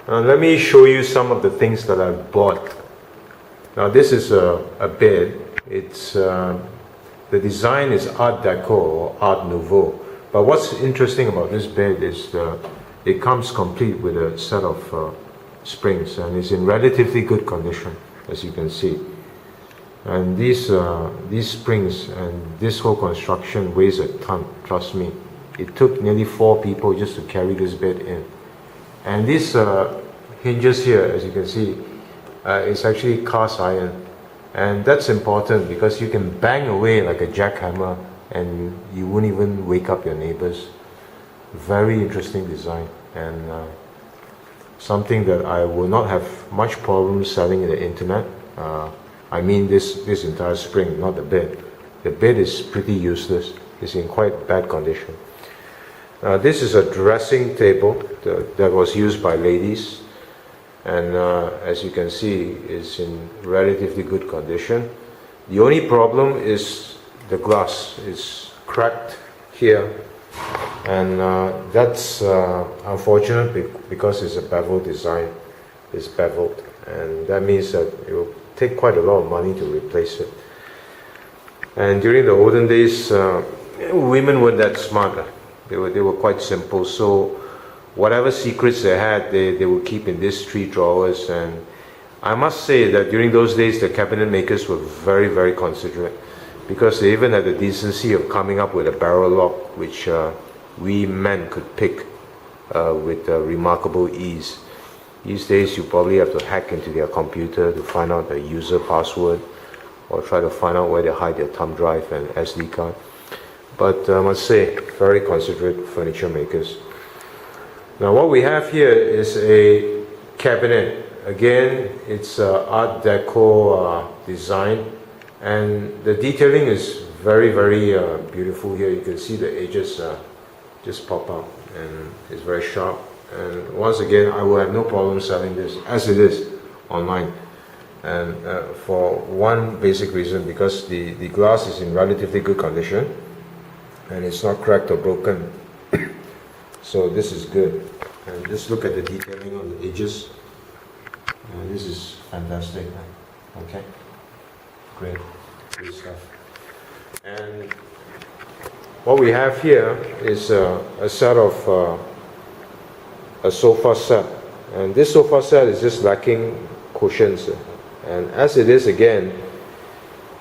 Let me show you some of the things that I bought. Now this is a bed. It's the design is Art Deco or Art Nouveau. But what's interesting about this bed is it comes complete with a set of springs, and it's in relatively good condition, as you can see. And these springs and this whole construction weighs a ton, trust me. It took nearly 4 people just to carry this bed in. And these hinges here, as you can see, it's actually cast iron. And that's important because you can bang away like a jackhammer and you won't even wake up your neighbors. Very interesting design, and something that I will not have much problem selling in the internet. I mean this entire spring, not the bed. The bed is pretty useless. It's in quite bad condition. This is a dressing table that was used by ladies, and as you can see, it's in relatively good condition. The only problem is the glass is cracked here, and that's unfortunate because it's a bevel design. It's beveled, and that means that it will take quite a lot of money to replace it. And during the olden days, women weren't that smart. They were quite simple, so whatever secrets they had, they would keep in these 3 drawers. And I must say that during those days, the cabinet makers were very, very considerate, because they even had the decency of coming up with a barrel lock, which we men could pick with remarkable ease. These days, you probably have to hack into their computer to find out the user password, or try to find out where they hide their thumb drive and SD card. But I must say, very considerate furniture makers. Now what we have here is a cabinet. Again, it's Art Deco design, and the detailing is very, very beautiful here. You can see the edges just pop out, and it's very sharp. And once again, I will have no problem selling this as it is online, and for one basic reason, because the glass is in relatively good condition and it's not cracked or broken. So this is good. And just look at the detailing on the edges. This is fantastic. Okay, great stuff. And what we have here is a set of a sofa set, and this sofa set is just lacking cushions, and as it is, again,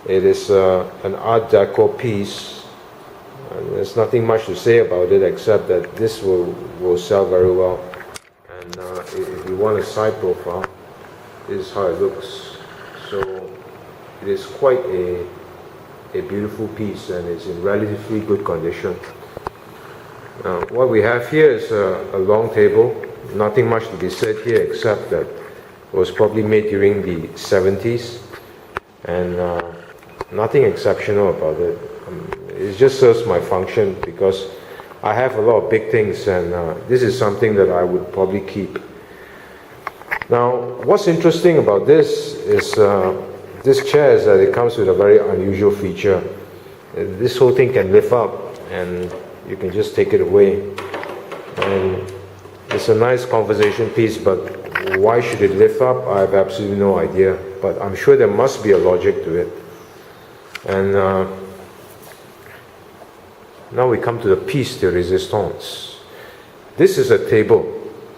it is an Art Deco piece, and there's nothing much to say about it except that this will sell very well. And if you want a side profile, this is how it looks. So it is quite a beautiful piece, and it's in relatively good condition. What we have here is a long table. Nothing much to be said here except that it was probably made during the 70s, and nothing exceptional about it. It just serves my function because I have a lot of big things, and this is something that I would probably keep. Now, what's interesting about this is this chair is that it comes with a very unusual feature. This whole thing can lift up, and you can just take it away. And it's a nice conversation piece, but why should it lift up? I have absolutely no idea, but I'm sure there must be a logic to it. And now we come to the piece de resistance. This is a table,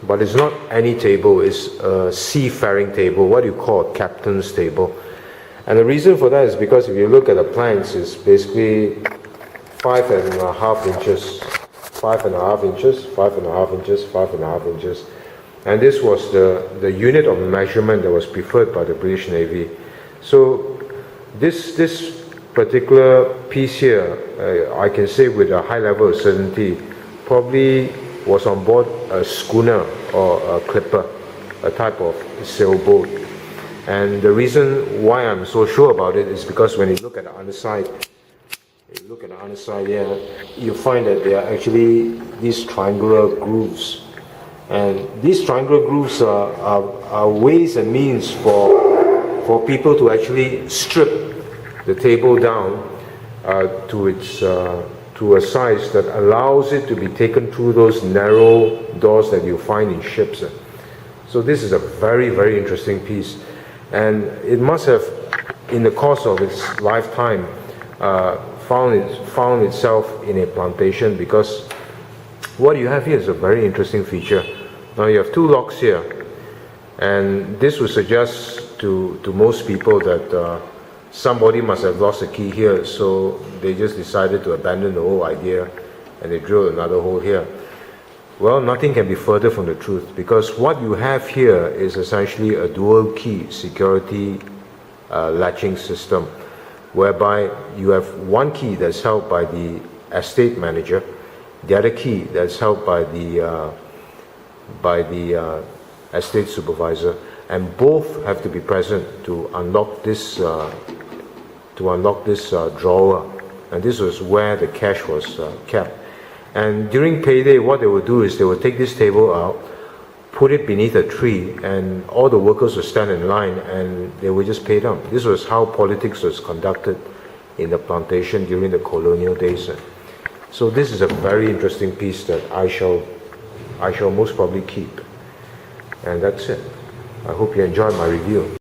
but it's not any table. It's a seafaring table, what you call a captain's table. And the reason for that is because if you look at the planks, it's basically 5.5 inches, 5.5 inches, 5.5 inches, 5.5 inches. And this was the unit of measurement that was preferred by the British Navy. So this particular piece here, I can say with a high level of certainty, probably was on board a schooner or a clipper, a type of sailboat. And the reason why I'm so sure about it is because when you look at the underside, here, you find that there are actually these triangular grooves. And these triangular grooves are ways and means for people to actually strip the table down to a size that allows it to be taken through those narrow doors that you find in ships. So this is a very, very interesting piece. And it must have, in the course of its lifetime, found itself in a plantation, because what you have here is a very interesting feature. Now you have two locks here, and this would suggest to most people that somebody must have lost a key here, so they just decided to abandon the whole idea and they drilled another hole here. Well, nothing can be further from the truth, because what you have here is essentially a dual key security latching system, whereby you have one key that's held by the estate manager, the other key that's held by the estate supervisor, and both have to be present to unlock this drawer. And this was where the cash was kept. And during payday, what they would do is they would take this table out, put it beneath a tree, and all the workers would stand in line and they would just pay them. This was how politics was conducted in the plantation during the colonial days. So this is a very interesting piece that I shall most probably keep. And that's it. I hope you enjoyed my review.